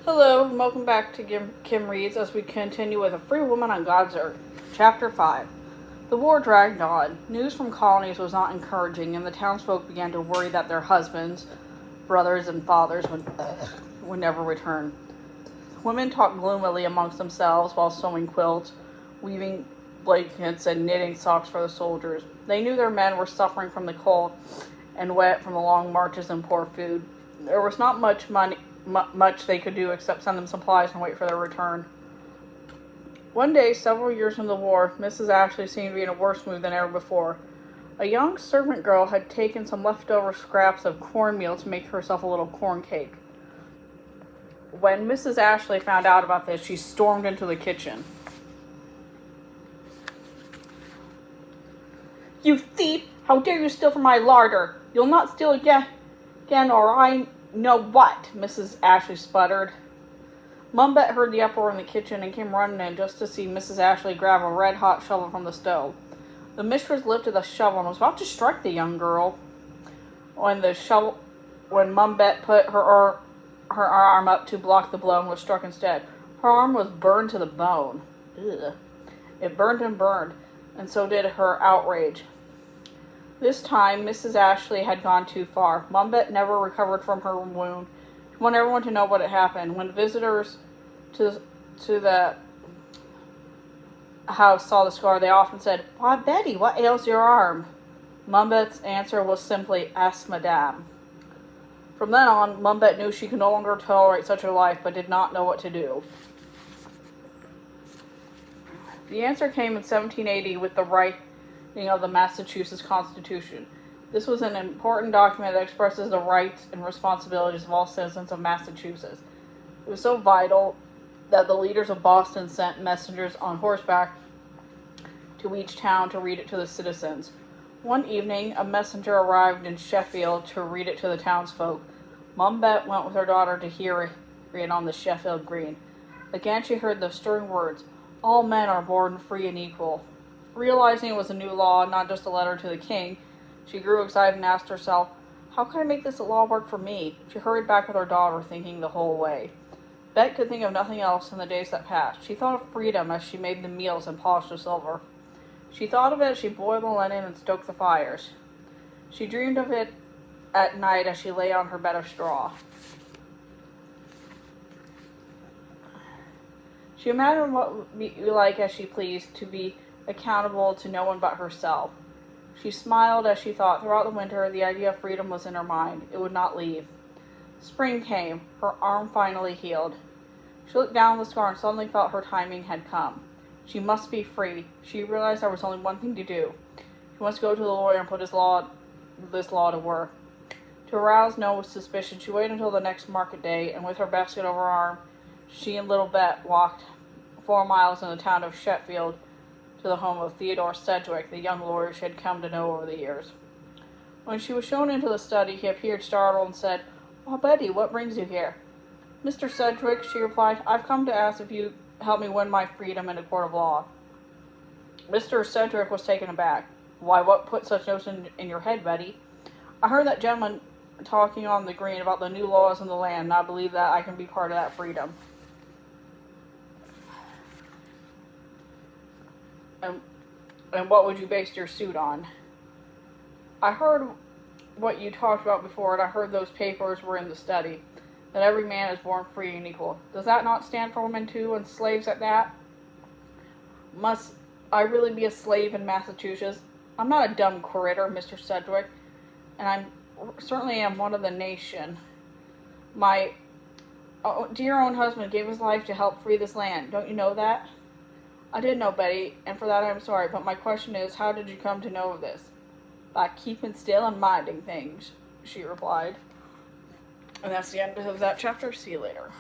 Hello, and welcome back to Kim Reads as we continue with A Free Woman on God's Earth, Chapter 5. The war dragged on. News from colonies was not encouraging, and the townsfolk began to worry that their husbands, brothers, and fathers would never return. Women talked gloomily amongst themselves while sewing quilts, weaving blankets, and knitting socks for the soldiers. They knew their men were suffering from the cold and wet from the long marches and poor food. There was not much they could do except send them supplies and wait for their return. One day, several years into the war, Mrs. Ashley seemed to be in a worse mood than ever before. A young servant girl had taken some leftover scraps of cornmeal to make herself a little corn cake. When Mrs. Ashley found out about this, she stormed into the kitchen. "You thief! How dare you steal from my larder? You'll not steal again, or I know what," Mrs. Ashley sputtered. Mum Bet heard the uproar in the kitchen and came running in just to see Mrs. Ashley grab a red-hot shovel from the stove. The mistress lifted the shovel and was about to strike the young girl when Mum Bet put her arm up to block the blow and was struck instead. Her arm was burned to the bone. Ugh. It burned and burned, and so did her outrage. This time, Mrs. Ashley had gone too far. Mum Bet never recovered from her wound. She wanted everyone to know what had happened. When visitors to the house saw the scar, they often said, "Why, Betty, what ails your arm?" Mum Bet's answer was simply, "Ask Madame." From then on, Mum Bet knew she could no longer tolerate such a life, but did not know what to do. The answer came in 1780 with the writing of the Massachusetts Constitution. This was an important document that expresses the rights and responsibilities of all citizens of Massachusetts. It was so vital that the leaders of Boston sent messengers on horseback to each town to read it to the citizens. One evening, a messenger arrived in Sheffield to read it to the townsfolk. Mum Bet went with her daughter to hear it on the Sheffield Green. Again she heard the stirring words, "All men are born free and equal." Realizing it was a new law, not just a letter to the king, she grew excited and asked herself, "How can I make this law work for me?" She hurried back with her daughter, thinking the whole way. Bet could think of nothing else in the days that passed. She thought of freedom as she made the meals and polished the silver. She thought of it as she boiled the linen and stoked the fires. She dreamed of it at night as she lay on her bed of straw. She imagined what it would be like as she pleased to be accountable to no one but herself. She smiled as she thought. Throughout the winter, the idea of freedom was in her mind. It would not leave. Spring came. Her arm finally healed. She looked down the scar and suddenly felt her timing had come. She must be free. She realized there was only one thing to do. She must go to the lawyer and put this law to work. To arouse no suspicion, she waited until the next market day, and with her basket over her arm, she and little Bet walked 4 miles in the town of Sheffield to the home of Theodore Sedgwick, the young lawyer she had come to know over the years. When she was shown into the study, he appeared startled and said, "Oh, Betty, what brings you here?" "Mr. Sedgwick," she replied, "I've come to ask if you help me win my freedom in a court of law." Mr. Sedgwick was taken aback. "Why, what put such notion in your head, Betty?" "I heard that gentleman talking on the green about the new laws in the land, and I believe that I can be part of that freedom." And what would you base your suit on?" "I heard what you talked about before, and I heard those papers were in the study, that every man is born free and equal. Does that not stand for women too, and slaves at that? Must I really be a slave in Massachusetts? I'm not a dumb critter, Mr. Sedgwick, and I certainly am one of the nation. My dear own husband gave his life to help free this land. Don't you know that?" "I did know, Betty, and for that I am sorry, but my question is, how did you come to know of this?" "By keeping still and minding things," she replied. And that's the end of that chapter. See you later.